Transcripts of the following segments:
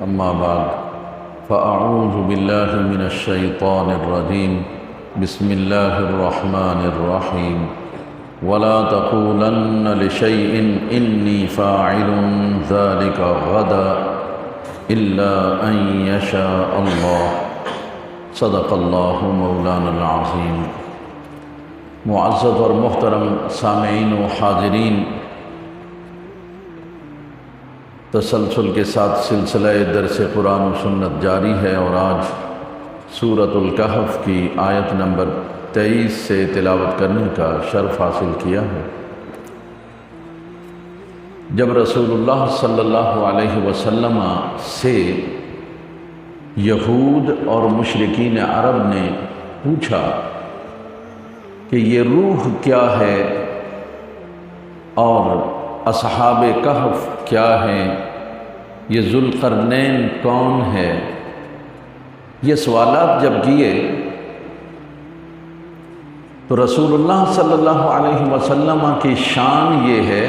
أما بعد فأعوذ بالله من الشيطان الرجيم بسم الله الرحمن الرحيم ولا تقولن لشيء إني فاعل ذلك غدا إلا أن يشاء الله صدق الله مولانا العظيم۔ معزز اور محترم سامعین و حاضرین، تسلسل کے ساتھ سلسلہ درس قرآن و سنت جاری ہے اور آج سورۃ الکہف کی آیت نمبر 23 سے تلاوت کرنے کا شرف حاصل کیا ہے۔ جب رسول اللہ صلی اللہ علیہ وسلم سے یہود اور مشرکین عرب نے پوچھا کہ یہ روح کیا ہے اور اصحاب کہف کیا ہیں، یہ ذوالقرنین کون ہے، یہ سوالات جب کیے تو رسول اللہ صلی اللہ علیہ وسلم کی شان یہ ہے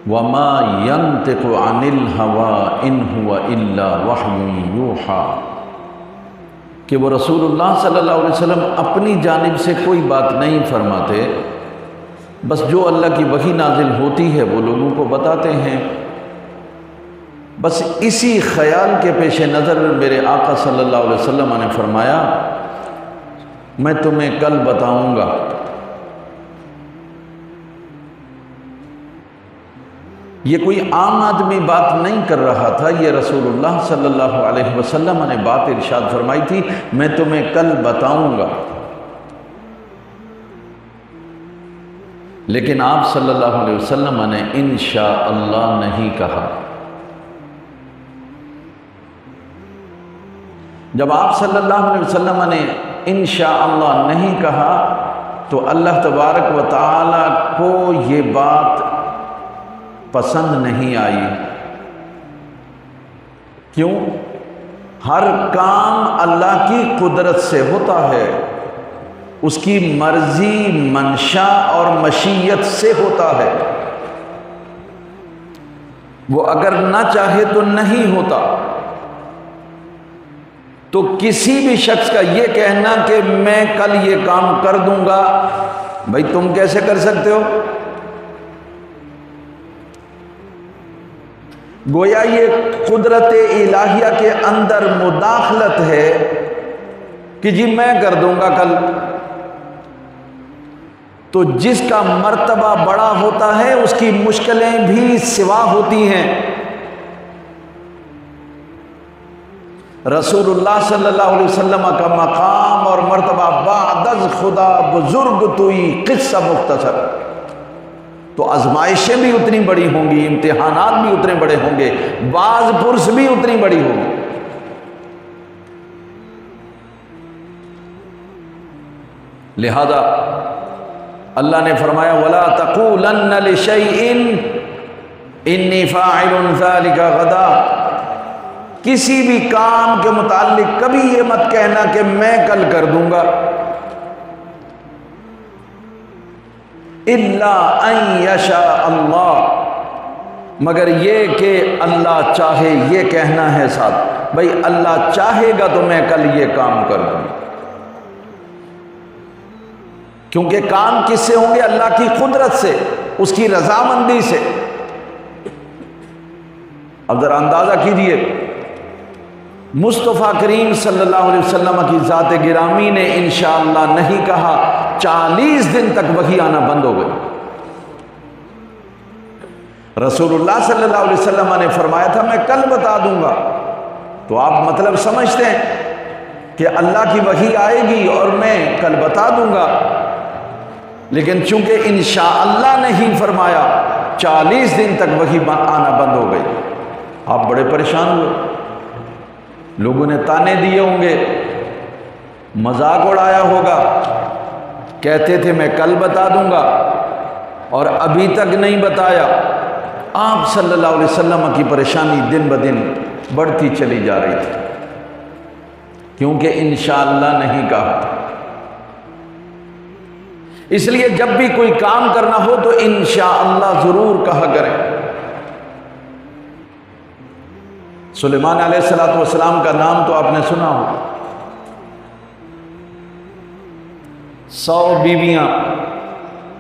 وَمَا يَنْطِقُ عَنِ الْهَوَىٰ إِنْ هُوَ إِلَّا وَحْيٌ يُوحَىٰ کہ وہ رسول اللہ صلی اللہ علیہ وسلم اپنی جانب سے کوئی بات نہیں فرماتے، بس جو اللہ کی وحی نازل ہوتی ہے وہ لوگوں کو بتاتے ہیں۔ بس اسی خیال کے پیش نظر میرے آقا صلی اللہ علیہ وسلم نے فرمایا میں تمہیں کل بتاؤں گا۔ یہ کوئی عام آدمی بات نہیں کر رہا تھا، یہ رسول اللہ صلی اللہ علیہ وسلم نے بات ارشاد فرمائی تھی میں تمہیں کل بتاؤں گا، لیکن آپ صلی اللہ علیہ وسلم نے انشاءاللہ نہیں کہا۔ جب آپ صلی اللہ علیہ وسلم نے انشاءاللہ نہیں کہا تو اللہ تبارک و تعالی کو یہ بات پسند نہیں آئی۔ کیوں؟ ہر کام اللہ کی قدرت سے ہوتا ہے، اس کی مرضی، منشا اور مشیت سے ہوتا ہے۔ وہ اگر نہ چاہے تو نہیں ہوتا۔ تو کسی بھی شخص کا یہ کہنا کہ میں کل یہ کام کر دوں گا، بھائی تم کیسے کر سکتے ہو؟ گویا یہ قدرت الہیہ کے اندر مداخلت ہے کہ جی میں کر دوں گا کل۔ تو جس کا مرتبہ بڑا ہوتا ہے اس کی مشکلیں بھی سوا ہوتی ہیں۔ رسول اللہ صلی اللہ علیہ وسلم کا مقام اور مرتبہ بعد از خدا بزرگ توئی قصہ مختصر، تو آزمائشیں بھی اتنی بڑی ہوں گی، امتحانات بھی اتنے بڑے ہوں گے، باز پرس بھی اتنی بڑی ہوگی۔ لہذا اللہ نے فرمایا وَلَا تَقُولَنَّ لِشَيْءٍ إِنِّي فَاعِلٌ ذَلِكَ غَدًا، کسی بھی کام کے متعلق کبھی یہ مت کہنا کہ میں کل کر دوں گا، الا ان یشاء اللہ، مگر یہ کہ اللہ چاہے، یہ کہنا ہے ساتھ بھائی اللہ چاہے گا تو میں کل یہ کام کر دوں گا۔ کیونکہ کام کس سے ہوں گے؟ اللہ کی قدرت سے، اس کی رضامندی سے۔ اب ذرا اندازہ کیجئے، مصطفیٰ کریم صلی اللہ علیہ وسلم کی ذات گرامی نے انشاءاللہ نہیں کہا، 40 دن تک وحی آنا بند ہو گئی۔ رسول اللہ صلی اللہ علیہ وسلم نے فرمایا تھا میں کل بتا دوں گا، تو آپ مطلب سمجھتے ہیں کہ اللہ کی وحی آئے گی اور میں کل بتا دوں گا، لیکن چونکہ انشاءاللہ نہیں فرمایا 40 دن تک وحی آنا بند ہو گئی۔ آپ بڑے پریشان ہوئے، لوگوں نے تانے دیے ہوں گے، مذاق اڑایا ہوگا، کہتے تھے میں کل بتا دوں گا اور ابھی تک نہیں بتایا۔ آپ صلی اللہ علیہ وسلم کی پریشانی دن بدن بڑھتی چلی جا رہی تھی، کیونکہ انشاءاللہ نہیں کہا۔ اس لیے جب بھی کوئی کام کرنا ہو تو انشاءاللہ ضرور کہا کریں۔ سلیمان علیہ السلام کا نام تو آپ نے سنا ہو، 100 بیویاں،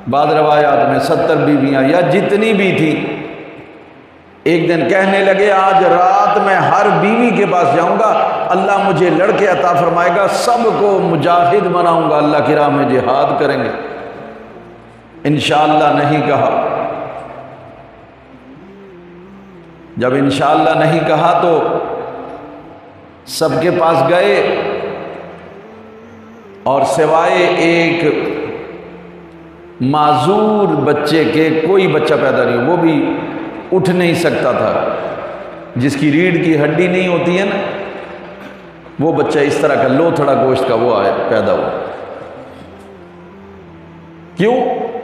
بعض روایات میں 70 بیویاں یا جتنی بھی تھی، ایک دن کہنے لگے آج رات میں ہر بیوی کے پاس جاؤں گا، اللہ مجھے لڑکے عطا فرمائے گا، سب کو مجاہد بناؤں گا، اللہ کی راہ میں جہاد کریں گے۔ انشاءاللہ نہیں کہا۔ جب انشاءاللہ نہیں کہا تو سب کے پاس گئے اور سوائے ایک معذور بچے کے کوئی بچہ پیدا نہیں، وہ بھی اٹھ نہیں سکتا تھا، جس کی ریڑھ کی ہڈی نہیں ہوتی ہے نا، وہ بچہ اس طرح کا لوتھڑا گوشت کا وہ آیا پیدا ہوا۔ کیوں؟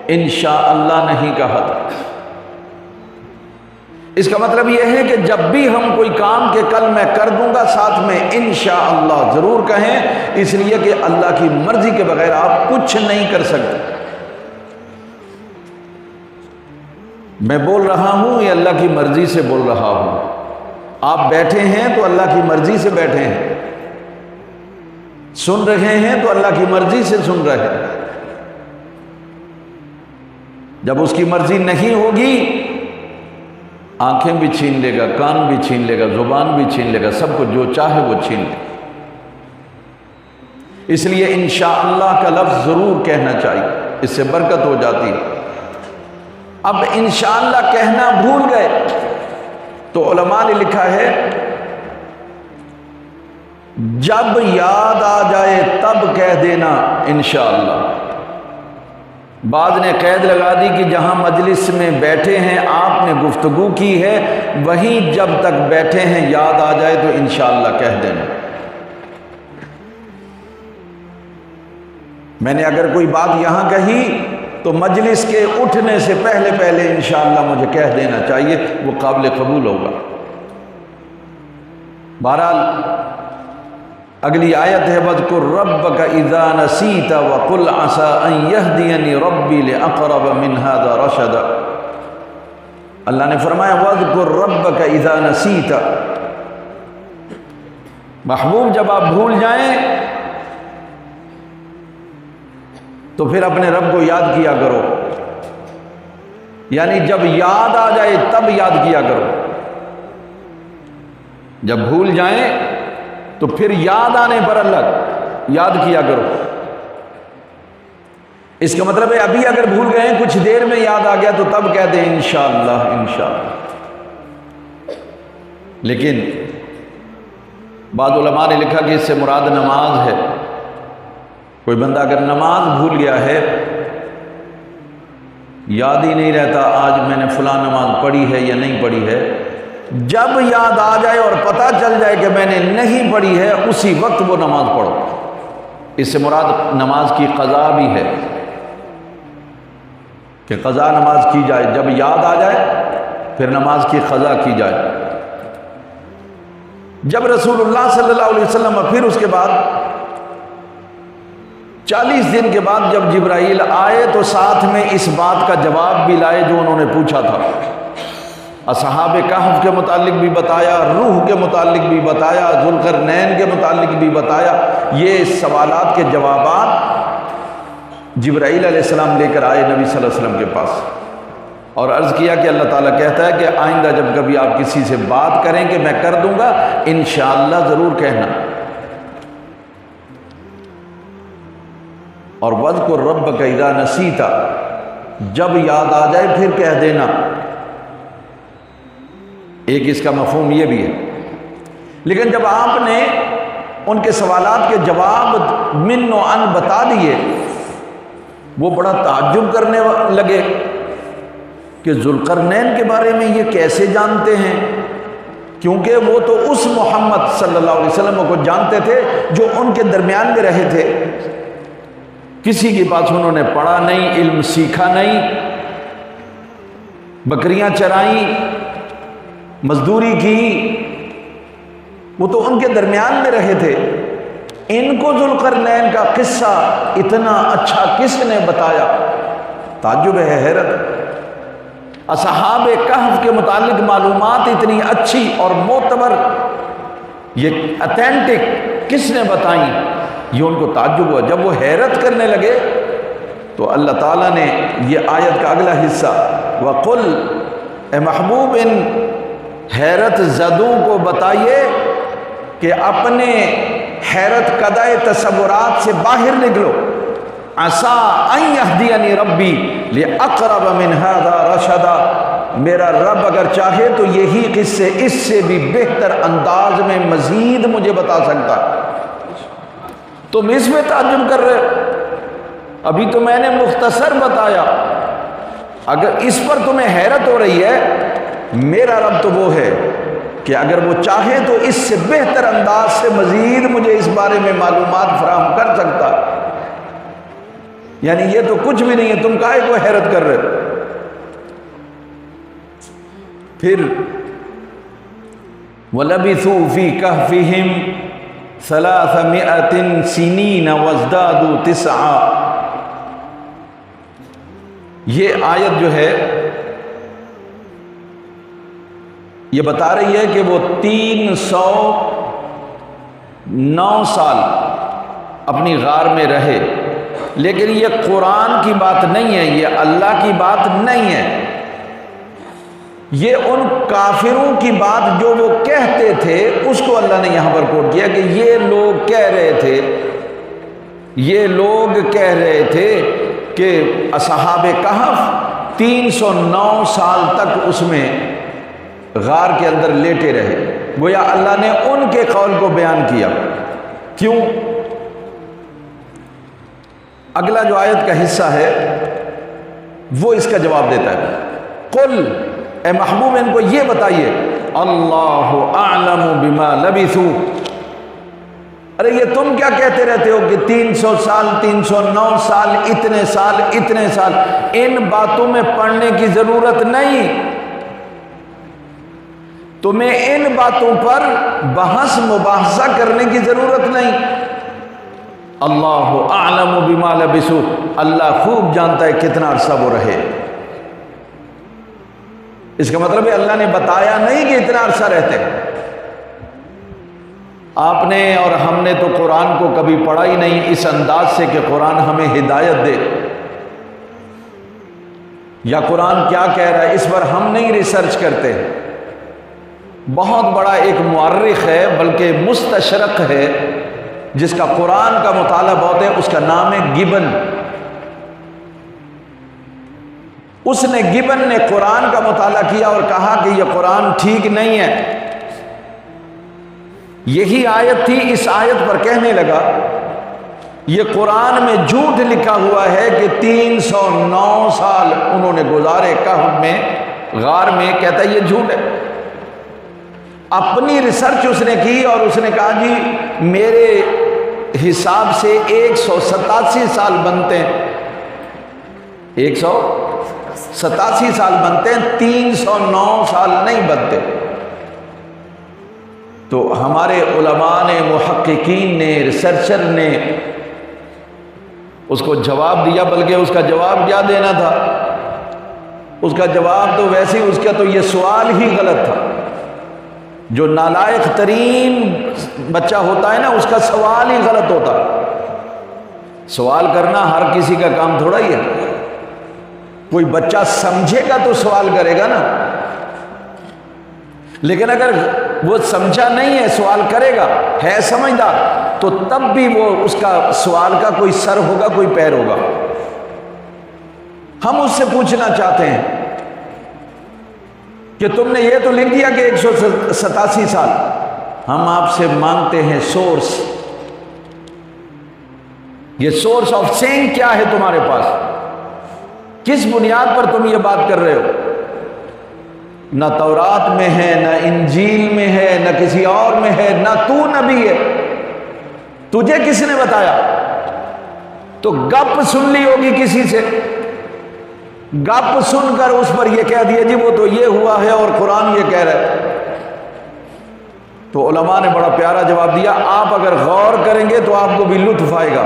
انشاءاللہ نہیں کہا تھا۔ اس کا مطلب یہ ہے کہ جب بھی ہم کوئی کام کہ کل میں کر دوں گا، ساتھ میں انشاءاللہ ضرور کہیں، اس لیے کہ اللہ کی مرضی کے بغیر آپ کچھ نہیں کر سکتے۔ میں بول رہا ہوں یہ اللہ کی مرضی سے بول رہا ہوں، آپ بیٹھے ہیں تو اللہ کی مرضی سے بیٹھے ہیں، سن رہے ہیں تو اللہ کی مرضی سے سن رہے ہیں۔ جب اس کی مرضی نہیں ہوگی، آنکھیں بھی چھین لے گا، کان بھی چھین لے گا، زبان بھی چھین لے گا، سب کو جو چاہے وہ چھین لے۔ اس لیے انشاءاللہ کا لفظ ضرور کہنا چاہیے، اس سے برکت ہو جاتی ہے۔ اب انشاءاللہ کہنا بھول گئے تو علماء نے لکھا ہے جب یاد آ جائے تب کہہ دینا انشاءاللہ۔ بعض نے قید لگا دی کہ جہاں مجلس میں بیٹھے ہیں آپ نے گفتگو کی ہے، وہیں جب تک بیٹھے ہیں یاد آ جائے تو انشاءاللہ کہہ دینا۔ میں نے اگر کوئی بات یہاں کہی تو مجلس کے اٹھنے سے پہلے پہلے انشاءاللہ مجھے کہہ دینا چاہیے، وہ قابل قبول ہوگا۔ بہرحال اگلی آیت ہے وَاذْكُرْ رَبَّكَ إِذَا نَسِيتَ وَقُلْ عَسَىٰ أَن يَهْدِيَنِي رَبِّي لِأَقْرَبَ مِنْ هَذَا رَشَدًا۔ اللہ نے فرمایا وَاذْكُرْ رَبَّكَ إِذَا نَسِيتَ، محبوب جب آپ بھول جائیں تو پھر اپنے رب کو یاد کیا کرو، یعنی جب یاد آ جائے تب یاد کیا کرو۔ جب بھول جائیں تو پھر یاد آنے پر اللہ یاد کیا کرو۔ اس کا مطلب ہے ابھی اگر بھول گئے کچھ دیر میں یاد آ گیا تو تب کہہ دیں انشاءاللہ انشاءاللہ۔ لیکن بعض علماء نے لکھا کہ اس سے مراد نماز ہے۔ کوئی بندہ اگر نماز بھول گیا ہے، یاد ہی نہیں رہتا آج میں نے فلاں نماز پڑھی ہے یا نہیں پڑھی ہے، جب یاد آ جائے اور پتہ چل جائے کہ میں نے نہیں پڑھی ہے اسی وقت وہ نماز پڑھو۔ اس سے مراد نماز کی قضا بھی ہے کہ قضا نماز کی جائے، جب یاد آ جائے پھر نماز کی قضا کی جائے۔ جب رسول اللہ صلی اللہ علیہ وسلم پھر اس کے بعد 40 دن کے بعد جب جبرائیل آئے تو ساتھ میں اس بات کا جواب بھی لائے جو انہوں نے پوچھا تھا۔ اصحاب کہف کے متعلق بھی بتایا، روح کے متعلق بھی بتایا، ذوالقرنین کے متعلق بھی بتایا۔ یہ سوالات کے جوابات جبرائیل علیہ السلام لے کر آئے نبی صلی اللہ علیہ وسلم کے پاس، اور عرض کیا کہ اللہ تعالیٰ کہتا ہے کہ آئندہ جب کبھی آپ کسی سے بات کریں کہ میں کر دوں گا، انشاءاللہ ضرور کہنا۔ اور وَاذْكُرْ رَبَّكَ إِذَا نَسِيتَ، جب یاد آ جائے پھر کہہ دینا۔ ایک اس کا مفہوم یہ بھی ہے۔ لیکن جب آپ نے ان کے سوالات کے جواب من و ان بتا دیے، وہ بڑا تعجب کرنے لگے کہ ذوالقرنین کے بارے میں یہ کیسے جانتے ہیں، کیونکہ وہ تو اس محمد صلی اللہ علیہ وسلم کو جانتے تھے جو ان کے درمیان میں رہے تھے۔ کسی کے پاس انہوں نے پڑھا نہیں، علم سیکھا نہیں، بکریاں چرائیں، مزدوری کی، وہ تو ان کے درمیان میں رہے تھے۔ ان کو ذوالقرنین کا قصہ اتنا اچھا کس نے بتایا؟ تعجب ہے، حیرت۔ اصحاب کہف کے متعلق معلومات اتنی اچھی اور معتبر، یہ اتھینٹک کس نے بتائیں؟ یہ ان کو تعجب ہوا۔ جب وہ حیرت کرنے لگے تو اللہ تعالیٰ نے یہ آیت کا اگلا حصہ وَقُلْ، اے محبوب ان حیرت زدوں کو بتائیے کہ اپنے حیرت کدہ تصورات سے باہر نکلو۔ عَسَىٰ أَن يَهْدِيَنِي رَبِّي لِأَقْرَبَ مِنْ هَذَا رَشَدًا، میرا رب اگر چاہے تو یہی قصے اس سے بھی بہتر انداز میں مزید مجھے بتا سکتا۔ تم اس میں تعجب کر رہے ہو، ابھی تو میں نے مختصر بتایا۔ اگر اس پر تمہیں حیرت ہو رہی ہے، میرا رب تو وہ ہے کہ اگر وہ چاہے تو اس سے بہتر انداز سے مزید مجھے اس بارے میں معلومات فراہم کر سکتا۔ یعنی یہ تو کچھ بھی نہیں ہے، تم کائے کو حیرت کر رہے ہو؟ پھر وَلَبِثُوا فِي كَهْفِهِمْ 300 سِنِينَ وَازْدَادُوا 9، یہ آیت جو ہے یہ بتا رہی ہے کہ وہ 309 سال اپنی غار میں رہے، لیکن یہ قرآن کی بات نہیں ہے، یہ اللہ کی بات نہیں ہے، یہ ان کافروں کی بات جو وہ کہتے تھے اس کو اللہ نے یہاں پر کوٹ کیا کہ یہ لوگ کہہ رہے تھے کہ اصحاب کہف 309 سال تک اس میں غار کے اندر لیٹے رہے۔ گویا اللہ نے ان کے قول کو بیان کیا۔ کیوں؟ اگلا جو آیت کا حصہ ہے وہ اس کا جواب دیتا ہے۔ قل، اے محبوب ان کو یہ بتائیے، اللہ اعلم بما لبثوا، ارے یہ تم کیا کہتے رہتے ہو کہ 300 سال 309 سال اتنے سال، ان باتوں میں پڑھنے کی ضرورت نہیں، تمہیں ان باتوں پر بحث مباحثہ کرنے کی ضرورت نہیں۔ اللہ اعلم بما لبثوا، اللہ خوب جانتا ہے کتنا عرصہ وہ رہے۔ اس کا مطلب ہے اللہ نے بتایا نہیں کہ اتنا عرصہ رہتے۔ آپ نے اور ہم نے تو قرآن کو کبھی پڑھا ہی نہیں اس انداز سے کہ قرآن ہمیں ہدایت دے یا قرآن کیا کہہ رہا ہے اس پر ہم نہیں ریسرچ کرتے۔ بہت بڑا ایک مورخ ہے، بلکہ مستشرق ہے، جس کا قرآن کا مطالعہ بہت ہے، اس کا نام ہے گبن۔ اس نے گبن نے قرآن کا مطالعہ کیا اور کہا کہ یہ قرآن ٹھیک نہیں ہے۔ یہی آیت تھی، اس آیت پر کہنے لگا یہ قرآن میں جھوٹ لکھا ہوا ہے کہ 309 سال انہوں نے گزارے کہف میں، غار میں، کہتا ہے یہ جھوٹ ہے۔ اپنی ریسرچ اس نے کی اور اس نے کہا جی میرے حساب سے 187 سال بنتے ہیں، 187 سال بنتے ہیں، 309 سال نہیں بنتے۔ تو ہمارے علماء نے، محققین نے، ریسرچر نے اس کو جواب دیا، بلکہ اس کا جواب کیا دینا تھا، اس کا جواب تو ویسے ہی اس کا تو یہ سوال ہی غلط تھا۔ جو نالائق ترین بچہ ہوتا ہے نا، اس کا سوال ہی غلط ہوتا۔ سوال کرنا ہر کسی کا کام تھوڑا ہی ہے، کوئی بچہ سمجھے گا تو سوال کرے گا نا، لیکن اگر وہ سمجھا نہیں ہے سوال کرے گا، ہے سمجھدار، تو تب بھی وہ اس کا سوال کا کوئی سر ہوگا، کوئی پیر ہوگا۔ ہم اس سے پوچھنا چاہتے ہیں کہ تم نے یہ تو لکھ دیا کہ 187 سال، ہم آپ سے مانگتے ہیں سورس، یہ سورس آف سینگ کیا ہے تمہارے پاس؟ کس بنیاد پر تم یہ بات کر رہے ہو؟ نہ تورات میں ہے، نہ انجیل میں ہے، نہ کسی اور میں ہے، نہ تو نبی ہے، تجھے کس نے بتایا؟ تو گپ سن لی ہوگی کسی سے، گپ سن کر اس پر یہ کہہ دیا جی وہ تو یہ ہوا ہے اور قرآن یہ کہہ رہا ہے۔ تو علماء نے بڑا پیارا جواب دیا، آپ اگر غور کریں گے تو آپ کو بھی لطف آئے گا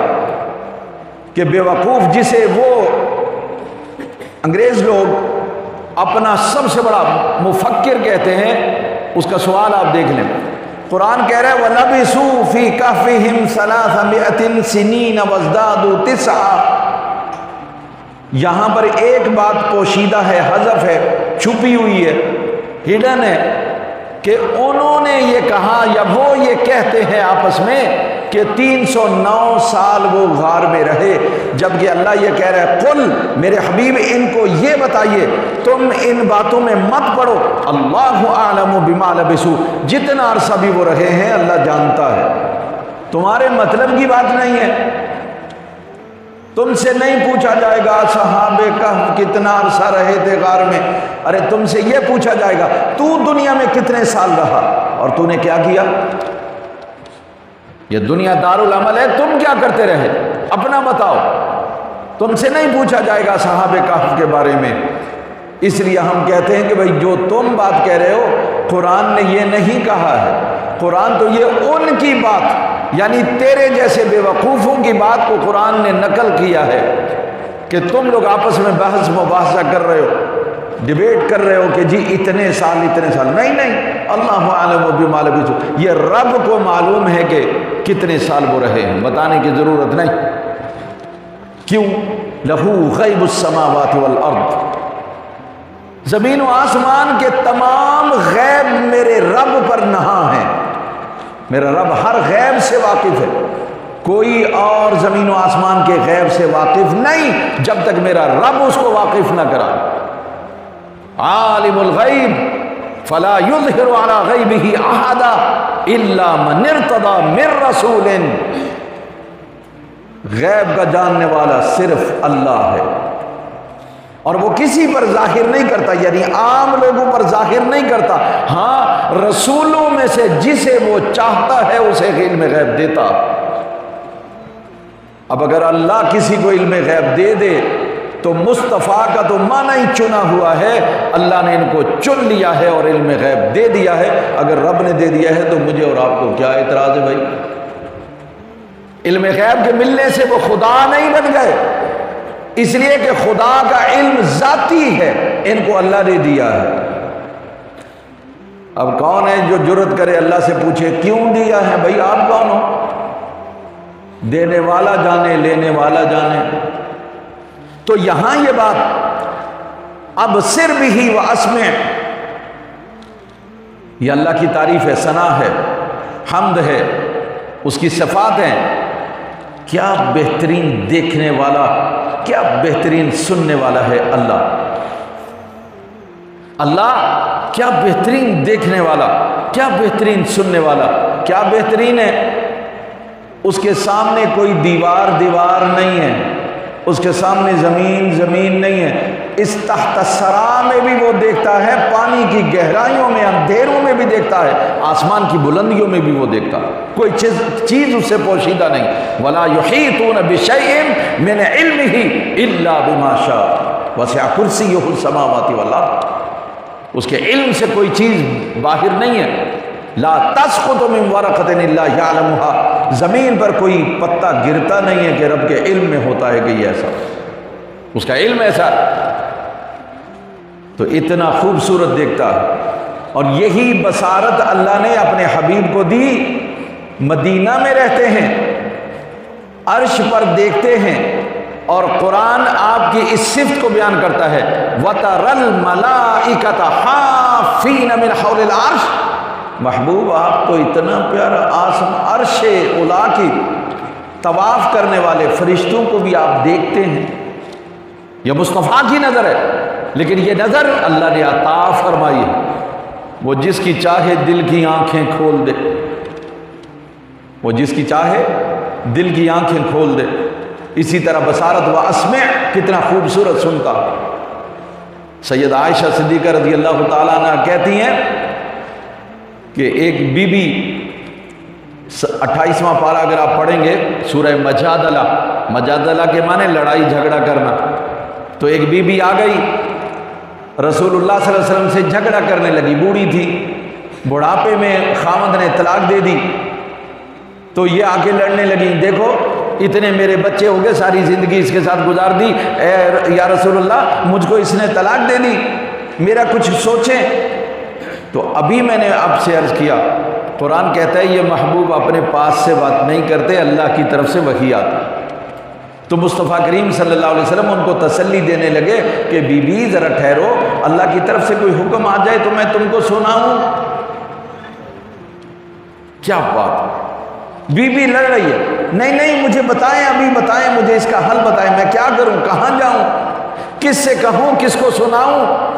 کہ بے وقوف جسے وہ انگریز لوگ اپنا سب سے بڑا مفکر کہتے ہیں، اس کا سوال آپ دیکھ لیں، قرآن کہہ رہا ہے وَلَبِثُوا فِي كَهْفِهِمْ 300 سِنِينَ وَازْدَادُوا 9۔ یہاں پر ایک بات پوشیدہ ہے، حذف ہے، چھپی ہوئی ہے، ہڈن ہے، کہ انہوں نے یہ کہا یا وہ یہ کہتے ہیں آپس میں کہ 309 سال وہ غار میں رہے، جبکہ اللہ یہ کہہ رہا ہے قل میرے حبیب ان کو یہ بتائیے تم ان باتوں میں مت پڑو، اللہ اعلم بما لبثوا، جتنا عرصہ بھی وہ رہے ہیں اللہ جانتا ہے، تمہارے مطلب کی بات نہیں ہے، تم سے نہیں پوچھا جائے گا صحابہ کہف کتنا عرصہ رہے تھے غار میں، ارے تم سے یہ پوچھا جائے گا تو دنیا میں کتنے سال رہا اور تو نے کیا کیا، یہ دنیا دارالعمل ہے، تم کیا کرتے رہے اپنا بتاؤ، تم سے نہیں پوچھا جائے گا صحابہ کہف کے بارے میں۔ اس لیے ہم کہتے ہیں کہ بھئی جو تم بات کہہ رہے ہو قرآن نے یہ نہیں کہا ہے، قرآن تو یہ ان کی بات یعنی تیرے جیسے بے وقوفوں کی بات کو قرآن نے نقل کیا ہے کہ تم لوگ آپس میں بحث مباحثہ کر رہے ہو، ڈیبیٹ کر رہے ہو کہ جی اتنے سال نہیں، اللہ عالم بما لبثوا، یہ رب کو معلوم ہے کہ کتنے سال وہ رہے ہیں، بتانے کی ضرورت نہیں۔ کیوں؟ لہو غیب السماوات والارض، زمین و آسمان کے تمام غیب میرے رب پر نہاں ہیں، میرا رب ہر غیب سے واقف ہے، کوئی اور زمین و آسمان کے غیب سے واقف نہیں جب تک میرا رب اس کو واقف نہ کرا۔ عالم الغیب فلا یظہر علی غیبہ احدا الا من ارتضی من رسول، غیب کا جاننے والا صرف اللہ ہے اور وہ کسی پر ظاہر نہیں کرتا، یعنی عام لوگوں پر ظاہر نہیں کرتا، ہاں رسولوں میں سے جسے وہ چاہتا ہے اسے علم غیب دیتا۔ اب اگر اللہ کسی کو علم غیب دے دے تو مصطفیٰ کا تو معنی ہی چنا ہوا ہے، اللہ نے ان کو چن لیا ہے اور علم غیب دے دیا ہے، اگر رب نے دے دیا ہے تو مجھے اور آپ کو کیا اعتراض ہے بھائی؟ علم غیب کے ملنے سے وہ خدا نہیں بن گئے، اس لیے کہ خدا کا علم ذاتی ہے، ان کو اللہ نے دیا ہے۔ اب کون ہے جو جرت کرے اللہ سے پوچھے کیوں دیا ہے؟ بھائی آپ کون ہو؟ دینے والا جانے، لینے والا جانے۔ تو یہاں یہ بات اب صرف بھی واسمع، یہ اللہ کی تعریف ہے، ثنا ہے، حمد ہے، اس کی صفات ہیں، کیا بہترین دیکھنے والا، کیا بہترین سننے والا ہے اللہ، اللہ کیا بہترین دیکھنے والا، کیا بہترین سننے والا، کیا بہترین ہے۔ اس کے سامنے کوئی دیوار نہیں ہے، اس کے سامنے زمین نہیں ہے، اس تحت الثری میں بھی وہ دیکھتا ہے، پانی کی گہرائیوں میں اندھیروں میں بھی دیکھتا ہے، آسمان کی بلندیوں میں بھی وہ دیکھتا ہے، کوئی چیز اس سے پوشیدہ نہیں۔ ولا یحیطون بشیء من علمہ الا بما شاء وسع کرسیہ السماوات والارض، اس کے علم سے کوئی چیز باہر نہیں ہے۔ لا تسقط من ورقۃ الا یعلمها، زمین پر کوئی پتا گرتا نہیں ہے کہ رب کے علم میں ہوتا ہے کہ یہ ایسا، اس کا علم ایسا، تو اتنا خوبصورت دیکھتا ہے۔ اور یہی بصارت اللہ نے اپنے حبیب کو دی، مدینہ میں رہتے ہیں، عرش پر دیکھتے ہیں، اور قرآن آپ کی اس صفت کو بیان کرتا ہے وَتَرَى الْمَلَائِكَةَ حَافِّينَ مِنْ حَوْلِ الْعَرْشِ۔ محبوب آپ تو اتنا پیارا عرش اولا کی طواف کرنے والے فرشتوں کو بھی آپ دیکھتے ہیں، یہ مصطفیٰ کی نظر ہے، لیکن یہ نظر اللہ نے عطا فرمائی ہے، وہ جس کی چاہے دل کی آنکھیں کھول دے، وہ جس کی چاہے دل کی آنکھیں کھول دے۔ اسی طرح بصارت و اسمع کتنا خوبصورت سنتا۔ سید عائشہ صدیقہ رضی اللہ تعالیٰ عنہ کہتی ہیں کہ ایک بی بی 28واں پارہ اگر آپ پڑھیں گے سورہ مجادلہ، مجادلہ کے معنی لڑائی جھگڑا کرنا، تو ایک بی بی آ گئی رسول اللہ صلی اللہ علیہ وسلم سے جھگڑا کرنے لگی، بوڑھی تھی، بڑھاپے میں خامد نے طلاق دے دی، تو یہ آ کے لڑنے لگی، دیکھو اتنے میرے بچے ہو گئے، ساری زندگی اس کے ساتھ گزار دی، اے یا رسول اللہ مجھ کو اس نے طلاق دے دی، میرا کچھ سوچیں۔ تو ابھی میں نے آپ سے عرض کیا، قرآن کہتا ہے یہ محبوب اپنے پاس سے بات نہیں کرتے، اللہ کی طرف سے وحی آتا۔ تو مصطفیٰ کریم صلی اللہ علیہ وسلم ان کو تسلی دینے لگے کہ بی بی ذرا ٹھہرو، اللہ کی طرف سے کوئی حکم آ جائے تو میں تم کو سناؤں۔ کیا بات، بی بی لڑ رہی ہے، نہیں نہیں مجھے بتائیں، ابھی بتائیں مجھے اس کا حل بتائیں، میں کیا کروں، کہاں جاؤں، کس سے کہوں، کس کو سناؤں۔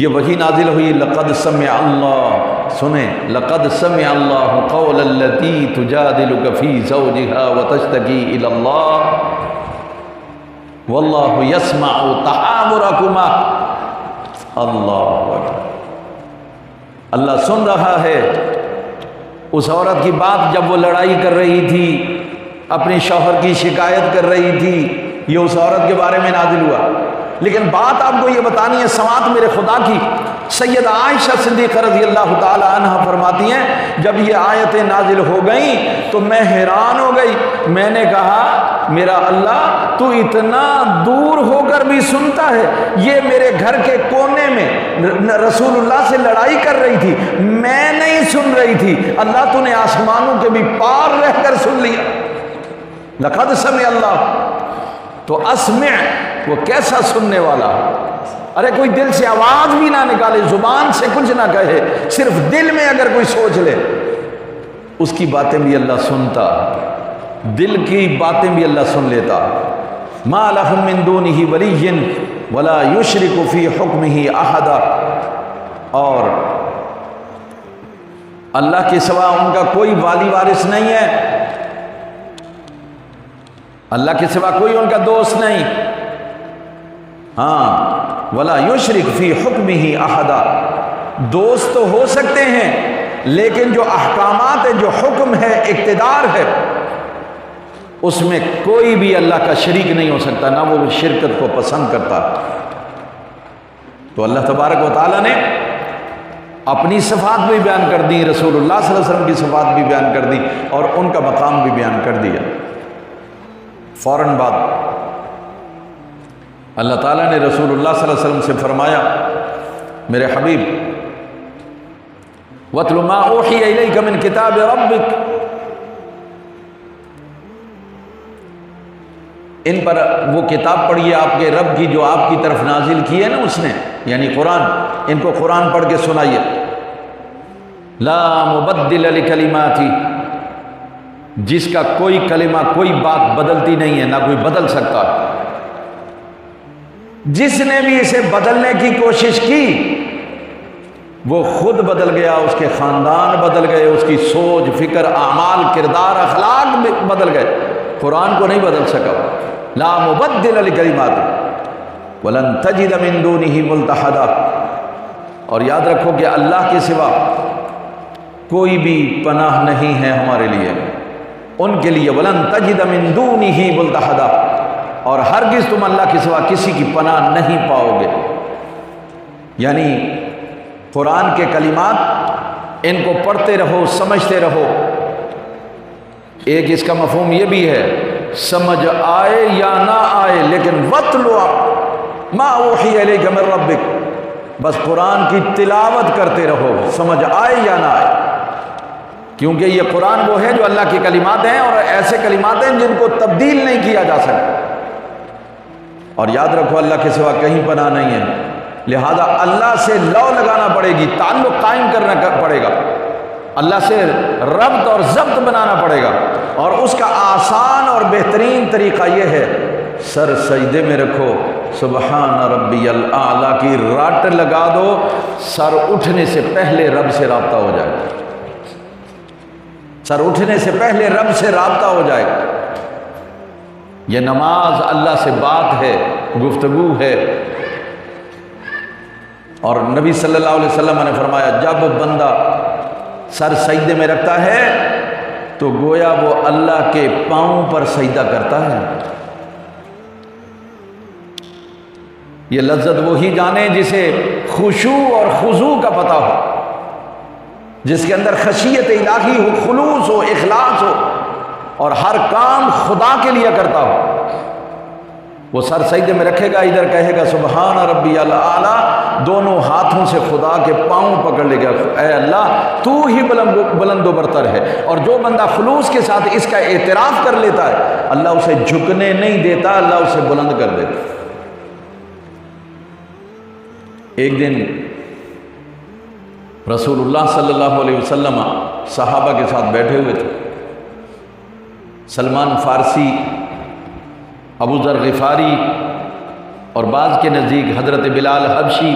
یہ وحی نازل ہوئی، لقد سمع اللہ، سنیں، لقد سمع اللہ قول التی تجادلک فی زوجہا وتشتکی الی اللہ واللہ یسمع تحاورکما۔ اللہ اکبر، اللہ سن رہا ہے اس عورت کی بات جب وہ لڑائی کر رہی تھی، اپنے شوہر کی شکایت کر رہی تھی، یہ اس عورت کے بارے میں نازل ہوا۔ لیکن بات آپ کو یہ بتانی ہے سماعت میرے خدا کی، سیدہ عائشہ صدیقہ رضی اللہ تعالی عنہ فرماتی ہیں جب یہ آیتیں نازل ہو گئیں تو میں حیران ہو گئی، میں نے کہا میرا اللہ تو اتنا دور ہو کر بھی سنتا ہے، یہ میرے گھر کے کونے میں رسول اللہ سے لڑائی کر رہی تھی، میں نہیں سن رہی تھی، اللہ تو نے آسمانوں کے بھی پار رہ کر سن لیا۔ لقد سمع اللہ، تو اسمع وہ کیسا سننے والا، ارے کوئی دل سے آواز بھی نہ نکالے، زبان سے کچھ نہ کہے، صرف دل میں اگر کوئی سوچ لے اس کی باتیں بھی اللہ سنتا، دل کی باتیں بھی اللہ سن لیتا۔ ما لہم من دونہ ولی ولا یشرک فی حکمہ احدا، اور اللہ کے سوا ان کا کوئی والی وارث نہیں ہے، اللہ کے سوا کوئی ان کا دوست نہیں۔ ہاں، ولا یشرک فی حکمہ احدا، دوست تو ہو سکتے ہیں لیکن جو احکامات ہیں، جو حکم ہے، اقتدار ہے، اس میں کوئی بھی اللہ کا شریک نہیں ہو سکتا، نہ وہ شرکت کو پسند کرتا۔ تو اللہ تبارک و تعالیٰ نے اپنی صفات بھی بیان کر دی، رسول اللہ صلی اللہ علیہ وسلم کی صفات بھی بیان کر دی، اور ان کا مقام بھی بیان کر دیا۔ فوراً بعد اللہ تعالیٰ نے رسول اللہ صلی اللہ علیہ وسلم سے فرمایا، میرے حبیب وَاتْلُ مَا أُوحِيَ إِلَيْكَ مِنْ كِتَابِ رَبِّكَ، ان پر وہ کتاب پڑھیے آپ کے رب کی جو آپ کی طرف نازل کی ہے نا اس نے، یعنی قرآن، ان کو قرآن پڑھ کے سنائیے۔ لا مبدل لکلماتی، جس کا کوئی کلمہ، کوئی بات بدلتی نہیں ہے، نہ کوئی بدل سکتا۔ جس نے بھی اسے بدلنے کی کوشش کی وہ خود بدل گیا، اس کے خاندان بدل گئے، اس کی سوچ، فکر، اعمال، کردار، اخلاق بدل گئے، قرآن کو نہیں بدل سکا۔ لا مبدل لکلمات ولن تجد من دونہ ملتحدا، اور یاد رکھو کہ اللہ کے سوا کوئی بھی پناہ نہیں ہے ہمارے لیے، ان کے لیے ولن تجد من دونہ ملتحدا، اور ہرگز تم اللہ کے سوا کسی کی پناہ نہیں پاؤ گے۔ یعنی قرآن کے کلمات ان کو پڑھتے رہو، سمجھتے رہو۔ ایک اس کا مفہوم یہ بھی ہے، سمجھ آئے یا نہ آئے لیکن وَاتْلُ مَا أُوحِيَ إِلَيْكَ مِن رَبِّكَ، بس قرآن کی تلاوت کرتے رہو، سمجھ آئے یا نہ آئے، کیونکہ یہ قرآن وہ ہے جو اللہ کی کلمات ہیں، اور ایسے کلمات ہیں جن کو تبدیل نہیں کیا جا سکتا۔ اور یاد رکھو اللہ کے سوا کہیں پناہ نہیں ہے، لہذا اللہ سے لو لگانا پڑے گی، تعلق قائم کرنا پڑے گا، اللہ سے ربط اور ضبط بنانا پڑے گا، اور اس کا آسان اور بہترین طریقہ یہ ہے سر سجدے میں رکھو، سبحان ربی الاعلیٰ کی رٹ لگا دو، سر اٹھنے سے پہلے رب سے رابطہ ہو جائے، سر اٹھنے سے پہلے رب سے رابطہ ہو جائے۔ یہ نماز اللہ سے بات ہے، گفتگو ہے۔ اور نبی صلی اللہ علیہ وسلم نے فرمایا جب بندہ سر سجدے میں رکھتا ہے تو گویا وہ اللہ کے پاؤں پر سجدہ کرتا ہے۔ یہ لذت وہی جانے جسے خشوع اور خضوع کا پتہ ہو، جس کے اندر خشیت الہی ہو، خلوص ہو، اخلاص ہو، اور ہر کام خدا کے لیے کرتا ہو۔ وہ سر سجدے میں رکھے گا، ادھر کہے گا سبحان ربی الاعلیٰ، دونوں ہاتھوں سے خدا کے پاؤں پکڑ لے گا، اے اللہ تو ہی بلند و برتر ہے۔ اور جو بندہ خلوص کے ساتھ اس کا اعتراف کر لیتا ہے، اللہ اسے جھکنے نہیں دیتا، اللہ اسے بلند کر دیتا۔ ایک دن رسول اللہ صلی اللہ علیہ وسلم صحابہ کے ساتھ بیٹھے ہوئے تھے۔ سلمان فارسی، ابو ذر غفاری اور بعض کے نزدیک حضرت بلال حبشی،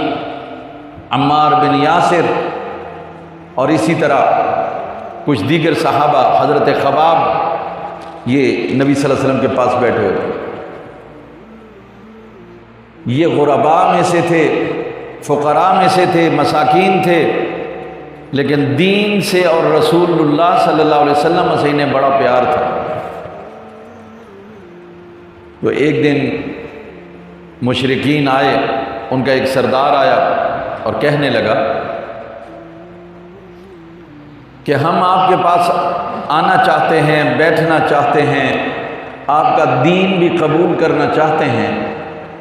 عمار بن یاسر اور اسی طرح کچھ دیگر صحابہ، حضرت خباب، یہ نبی صلی اللہ علیہ وسلم کے پاس بیٹھے ہوئے تھے۔ یہ غرباء میں سے تھے، فقراء میں سے تھے، مساکین تھے، لیکن دین سے اور رسول اللہ صلی اللہ علیہ وسلم سے انہیں بڑا پیار تھا۔ تو ایک دن مشرکین آئے، ان کا ایک سردار آیا اور کہنے لگا کہ ہم آپ کے پاس آنا چاہتے ہیں، بیٹھنا چاہتے ہیں، آپ کا دین بھی قبول کرنا چاہتے ہیں،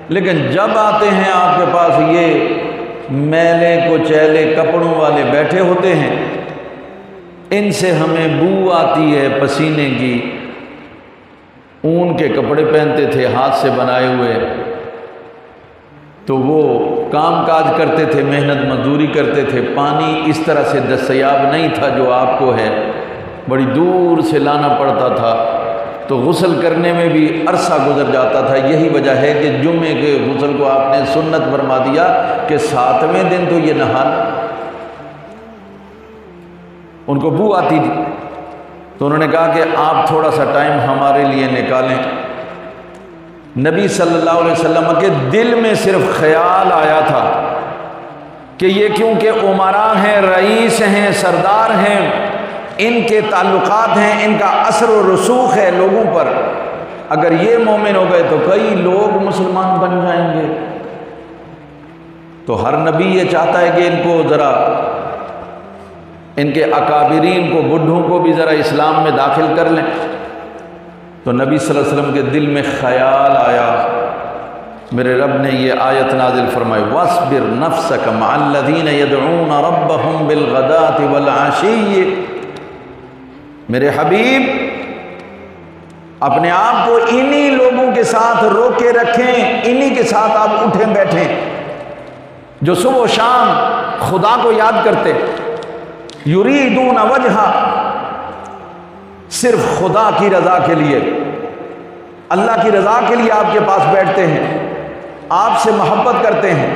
لیکن جب آتے ہیں آپ کے پاس یہ میلے کچیلے کپڑوں والے بیٹھے ہوتے ہیں، ان سے ہمیں بو آتی ہے پسینے کی۔ اون کے کپڑے پہنتے تھے ہاتھ سے بنائے ہوئے، تو وہ کام کاج کرتے تھے، محنت مزدوری کرتے تھے، پانی اس طرح سے دستیاب نہیں تھا جو آپ کو ہے، بڑی دور سے لانا پڑتا تھا، تو غسل کرنے میں بھی عرصہ گزر جاتا تھا۔ یہی وجہ ہے کہ جمعے کے غسل کو آپ نے سنت فرما دیا کہ 7ویں دن تو یہ نہا۔ ان کو بو آتی تھی، تو انہوں نے کہا کہ آپ تھوڑا سا ٹائم ہمارے لیے نکالیں۔ نبی صلی اللہ علیہ وسلم کے دل میں صرف خیال آیا تھا کہ یہ کیونکہ امراء ہیں، رئیس ہیں، سردار ہیں، ان کے تعلقات ہیں، ان کا اثر و رسوخ ہے لوگوں پر، اگر یہ مومن ہو گئے تو کئی لوگ مسلمان بن جائیں گے۔ تو ہر نبی یہ چاہتا ہے کہ ان کو ذرا، ان کے اکابرین کو، بڈھوں کو بھی ذرا اسلام میں داخل کر لیں۔ تو نبی صلی اللہ علیہ وسلم کے دل میں خیال آیا، میرے رب نے یہ آیت نازل فرمائی، وَاصْبِرْ نَفْسَكَ مَعَ الَّذِينَ يَدْعُونَ رَبَّهُمْ بِالْغَدَاةِ وَالْعَشِيِّ۔ میرے حبیب اپنے آپ کو انہی لوگوں کے ساتھ روکے رکھیں، انہی کے ساتھ آپ اٹھیں بیٹھیں جو صبح و شام خدا کو یاد کرتے، یریدون وجہہ، صرف خدا کی رضا کے لیے، اللہ کی رضا کے لیے آپ کے پاس بیٹھتے ہیں، آپ سے محبت کرتے ہیں،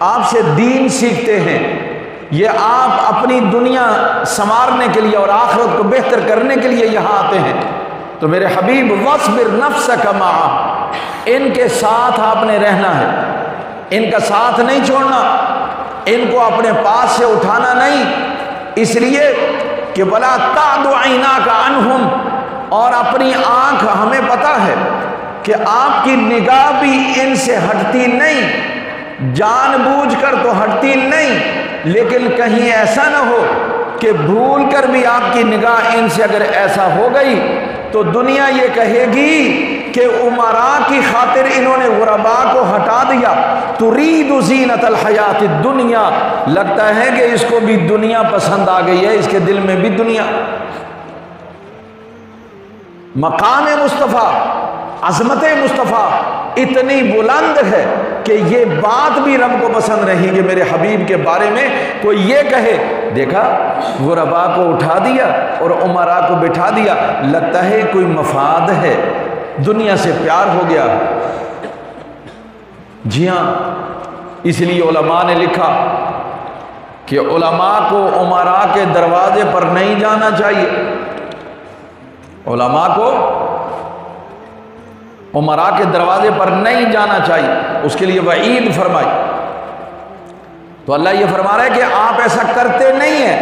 آپ سے دین سیکھتے ہیں۔ یہ آپ اپنی دنیا سنوارنے کے لیے اور آخرت کو بہتر کرنے کے لیے یہاں آتے ہیں۔ تو میرے حبیب وَاصْبِرْ نَفْسَكَ مَعَ، ان کے ساتھ آپ نے رہنا ہے، ان کا ساتھ نہیں چھوڑنا، ان کو اپنے پاس سے اٹھانا نہیں، اس لیے کہ وَلَا تَعْدُ عَيْنَاكَ عَنْهُمْ، اور اپنی آنکھ، ہمیں پتہ ہے کہ آپ کی نگاہ بھی ان سے ہٹتی نہیں، جان بوجھ کر تو ہٹتی نہیں، لیکن کہیں ایسا نہ ہو کہ بھول کر بھی آپ کی نگاہ ان سے اگر ایسا ہو گئی تو دنیا یہ کہے گی کہ امراء کی خاطر انہوں نے غرباء کو ہٹا دیا، ترید زینت الحیات الدنیا، لگتا ہے کہ اس کو بھی دنیا پسند آ گئی ہے، اس کے دل میں بھی دنیا۔ مقام مصطفیٰ، عظمت مصطفیٰ اتنی بلند ہے کہ یہ بات بھی رب کو پسند نہیں کہ میرے حبیب کے بارے میں کوئی یہ کہے، دیکھا غرباء کو اٹھا دیا اور امراء کو بٹھا دیا، لگتا ہے کوئی مفاد ہے، دنیا سے پیار ہو گیا۔ جی ہاں، اس لیے علماء نے لکھا کہ علماء کو امراء کے دروازے پر نہیں جانا چاہیے، علماء کو امراء کے دروازے پر نہیں جانا چاہیے، اس کے لیے وعید فرمائی۔ تو اللہ یہ فرما رہا ہے کہ آپ ایسا کرتے نہیں ہیں،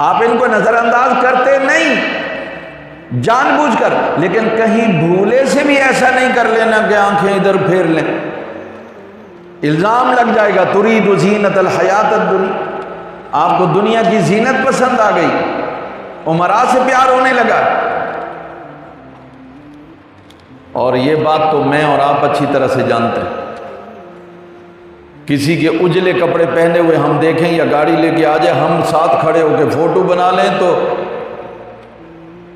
آپ ان کو نظر انداز کرتے نہیں جان بوجھ کر، لیکن کہیں بھولے سے بھی ایسا نہیں کر لینا کہ آنکھیں ادھر پھیر لیں، الزام لگ جائے گا۔ ترید زینت الحیات الدنیا، آپ کو دنیا کی زینت پسند آ گئی، امراء سے پیار ہونے لگا۔ اور یہ بات تو میں اور آپ اچھی طرح سے جانتے ہیں، کسی کے اجلے کپڑے پہنے ہوئے ہم دیکھیں یا گاڑی لے کے آ جائے، ہم ساتھ کھڑے ہو کے فوٹو بنا لیں تو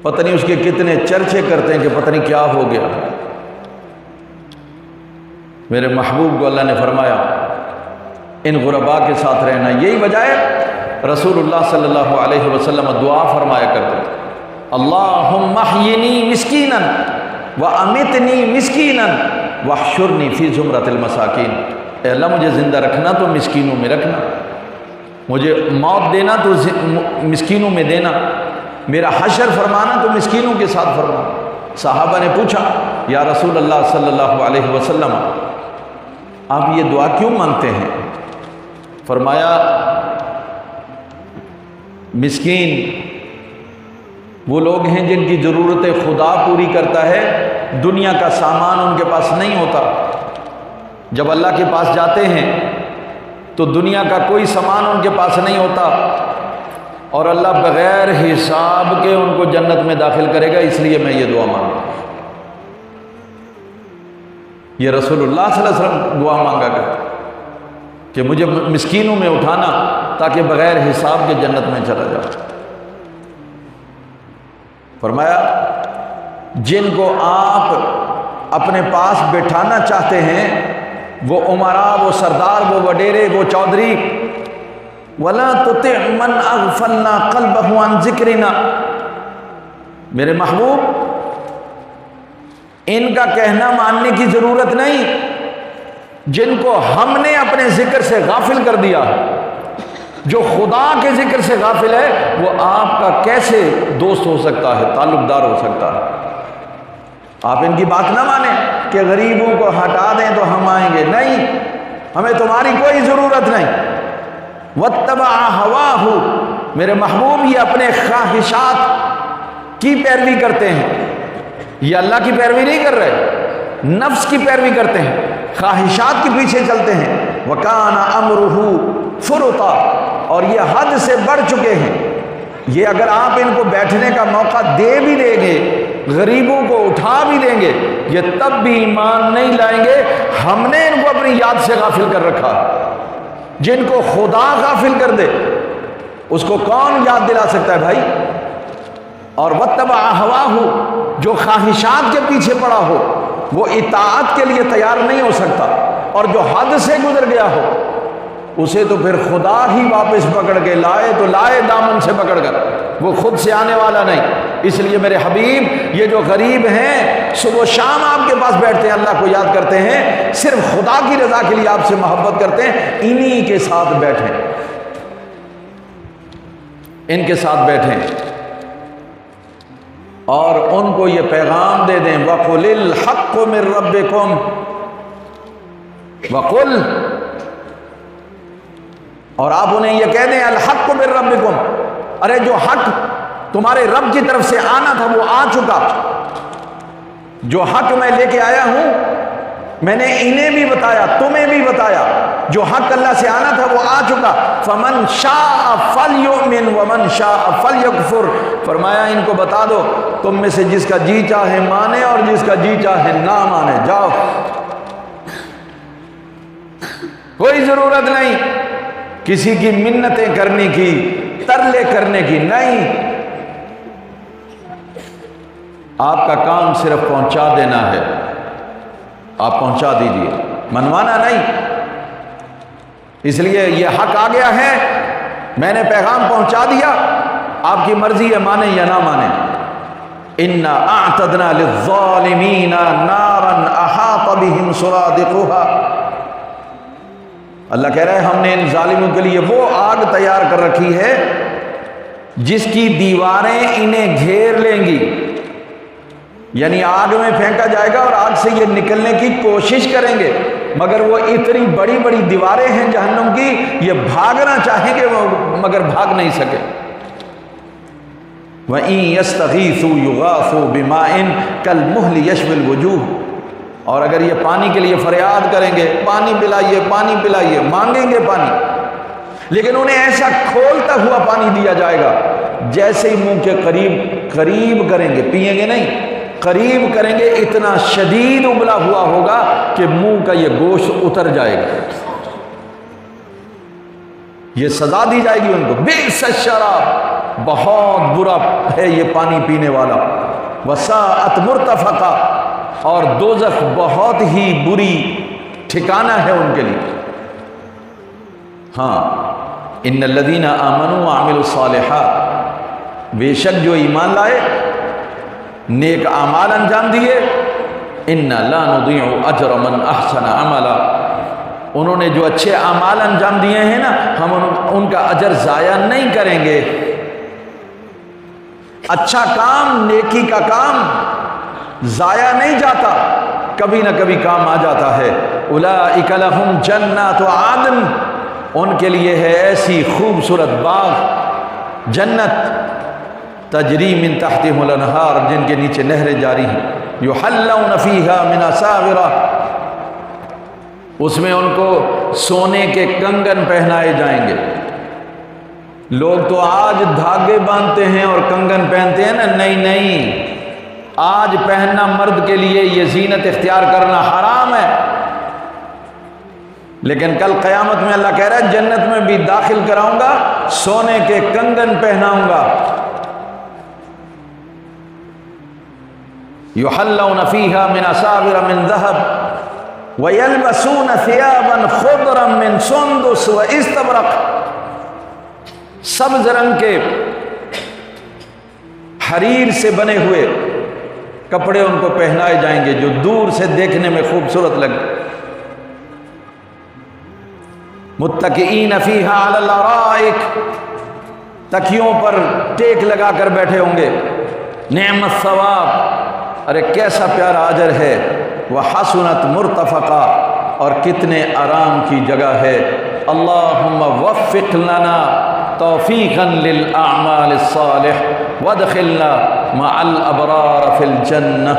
پتہ نہیں اس کے کتنے چرچے کرتے ہیں کہ پتہ نہیں کیا ہو گیا۔ میرے محبوب کو اللہ نے فرمایا ان غرباء کے ساتھ رہنا، یہی وجہ ہے رسول اللہ صلی اللہ علیہ وسلم دعا فرمایا کرتے تھے، اللہم احیینی مسکینا وامتنی مسکینا واحشرنی فی زمرۃ المساکین، اے اللہ مجھے زندہ رکھنا تو مسکینوں میں رکھنا، مجھے موت دینا تو مسکینوں میں دینا، میرا حشر فرمانا تو مسکینوں کے ساتھ فرمانا۔ صحابہ نے پوچھا یا رسول اللہ صلی اللہ علیہ وسلم آپ یہ دعا کیوں مانگتے ہیں؟ فرمایا مسکین وہ لوگ ہیں جن کی ضرورتیں خدا پوری کرتا ہے، دنیا کا سامان ان کے پاس نہیں ہوتا، جب اللہ کے پاس جاتے ہیں تو دنیا کا کوئی سامان ان کے پاس نہیں ہوتا، اور اللہ بغیر حساب کے ان کو جنت میں داخل کرے گا، اس لیے میں یہ دعا مانگا۔ یہ رسول اللہ صلی اللہ علیہ وسلم دعا مانگا کرتے کہ مجھے مسکینوں میں اٹھانا تاکہ بغیر حساب کے جنت میں چلا جاؤ۔ فرمایا جن کو آپ اپنے پاس بٹھانا چاہتے ہیں، وہ امراء، وہ سردار، وہ وڈیرے، وہ چودھری، وَلَا تُطِعْ مَنْ أَغْفَلْنَا قَلْبَهُ عَنْ ذِكْرِنَا، میرے محبوب ان کا کہنا ماننے کی ضرورت نہیں، جن کو ہم نے اپنے ذکر سے غافل کر دیا، جو خدا کے ذکر سے غافل ہے وہ آپ کا کیسے دوست ہو سکتا ہے، تعلق دار ہو سکتا ہے؟ آپ ان کی بات نہ مانیں کہ غریبوں کو ہٹا دیں تو ہم آئیں گے، نہیں، ہمیں تمہاری کوئی ضرورت نہیں۔ وَاتَّبَعَ هَوَاهُ، میرے محبوب یہ اپنے خواہشات کی پیروی کرتے ہیں، یہ اللہ کی پیروی نہیں کر رہے، نفس کی پیروی کرتے ہیں، خواہشات کے پیچھے چلتے ہیں۔ وَكَانَ أَمْرُهُ فُرُطًا، اور یہ حد سے بڑھ چکے ہیں، یہ اگر آپ ان کو بیٹھنے کا موقع دے بھی دیں گے، غریبوں کو اٹھا بھی دیں گے، یہ تب بھی ایمان نہیں لائیں گے، ہم نے ان کو اپنی یاد سے غافل کر رکھا۔ جن کو خدا غافل کر دے اس کو کون یاد دلا سکتا ہے بھائی؟ اور وَاتَّبَعَ هَوَاهُ، جو خواہشات کے پیچھے پڑا ہو وہ اطاعت کے لیے تیار نہیں ہو سکتا، اور جو حد سے گزر گیا ہو اسے تو پھر خدا ہی واپس پکڑ کے لائے تو لائے دامن سے پکڑ کر، وہ خود سے آنے والا نہیں۔ اس لیے میرے حبیب یہ جو غریب ہیں صبح و شام آپ کے پاس بیٹھتے ہیں، اللہ کو یاد کرتے ہیں، صرف خدا کی رضا کے لیے آپ سے محبت کرتے ہیں، انہی کے ساتھ بیٹھیں، ان کے ساتھ بیٹھیں اور ان کو یہ پیغام دے دیں، وَقُلِ الْحَقُّ مِن رَبِّكُمْ، وَقُلْ، اور آپ انہیں یہ کہہ دیں الحق من ربکم، ارے جو حق تمہارے رب کی طرف سے آنا تھا وہ آ چکا، جو حق میں لے کے آیا ہوں میں نے انہیں بھی بتایا، تمہیں بھی بتایا، جو حق اللہ سے آنا تھا وہ آ چکا۔ فمن شاء فلیؤمن ومن شاء فلیکفر، فرمایا ان کو بتا دو تم میں سے جس کا جی چاہے مانے اور جس کا جی چاہے نہ مانے، جاؤ، کوئی ضرورت نہیں کسی کی منتیں کرنے کی، ترلے کرنے کی، نہیں، آپ کا کام صرف پہنچا دینا ہے، آپ پہنچا دیجیے، منوانا نہیں۔ اس لیے یہ حق آ گیا ہے، میں نے پیغام پہنچا دیا، آپ کی مرضی ہے مانیں یا نہ مانیں۔ اِنَّا أَعْتَدْنَا لِلظَّالِمِينَ نَارًا أَحَاطَ بِهِمْ سُرَادِقُهَا، اللہ کہہ رہا ہے ہم نے ان ظالموں کے لیے وہ آگ تیار کر رکھی ہے جس کی دیواریں انہیں گھیر لیں گی، یعنی آگ میں پھینکا جائے گا اور آگ سے یہ نکلنے کی کوشش کریں گے، مگر وہ اتنی بڑی بڑی دیواریں ہیں جہنم کی، یہ بھاگنا چاہیں گے وہ مگر بھاگ نہیں سکے۔ وَإِن يَسْتَغِيثُوا يُغَاثُوا بِمَاءٍ كَالْمُهْلِ يَشْوِي الْوُجُوهَ، اور اگر یہ پانی کے لیے فریاد کریں گے، پانی پلائیے پانی پلائیے، مانگیں گے پانی، لیکن انہیں ایسا کھولتا ہوا پانی دیا جائے گا جیسے ہی منہ کے قریب کریں گے، پئیں گے نہیں، قریب کریں گے اتنا شدید ابلا ہوا ہوگا کہ منہ کا یہ گوشت اتر جائے گا. یہ سزا دی جائے گی ان کو. بئس الشراب، بہت برا ہے یہ پانی پینے والا. وساءت مرتفقہ، اور دوزخ بہت ہی بری ٹھکانہ ہے ان کے لیے. ہاں، ان الذین آمنوا وعملوا الصالحات، بے شک جو ایمان لائے، نیک اعمال انجام دیے، انا لا نضيع اجر من احسن عملا، انہوں نے جو اچھے اعمال انجام دیے ہیں نا، ہم ان کا اجر ضائع نہیں کریں گے. اچھا کام، نیکی کا کام ضائع نہیں جاتا، کبھی نہ کبھی کام آ جاتا ہے. اولئک لہم جنات عدن، ان کے لیے ہے ایسی خوبصورت باغ، جنت، تجری من تحتہم الانہار، جن کے نیچے نہریں جاری ہیں. یحلون فیہا من اساور، اس میں ان کو سونے کے کنگن پہنائے جائیں گے. لوگ تو آج دھاگے باندھتے ہیں اور کنگن پہنتے ہیں نا، نہیں نہیں، آج پہننا مرد کے لیے یہ زینت اختیار کرنا حرام ہے. لیکن کل قیامت میں اللہ کہہ رہا ہے جنت میں بھی داخل کراؤں گا، سونے کے کنگن پہناؤں گا. یحلون فیہا من اساور من ذہب ویلبسون ثیابا خضرا من سندس واستبرق، سبز رنگ کے حریر سے بنے ہوئے کپڑے ان کو پہنائے جائیں گے جو دور سے دیکھنے میں خوبصورت لگے. متکئین فیہا علی الارائک، تکیوں پر ٹیک لگا کر بیٹھے ہوں گے. نعم الثواب، ارے کیسا پیارا اجر ہے. وحسنت مرتفقہ، اور کتنے آرام کی جگہ ہے. اللہم وفق لنا توفیقا للاعمال الصالح وادخلنا مع الابرار فی الجنہ.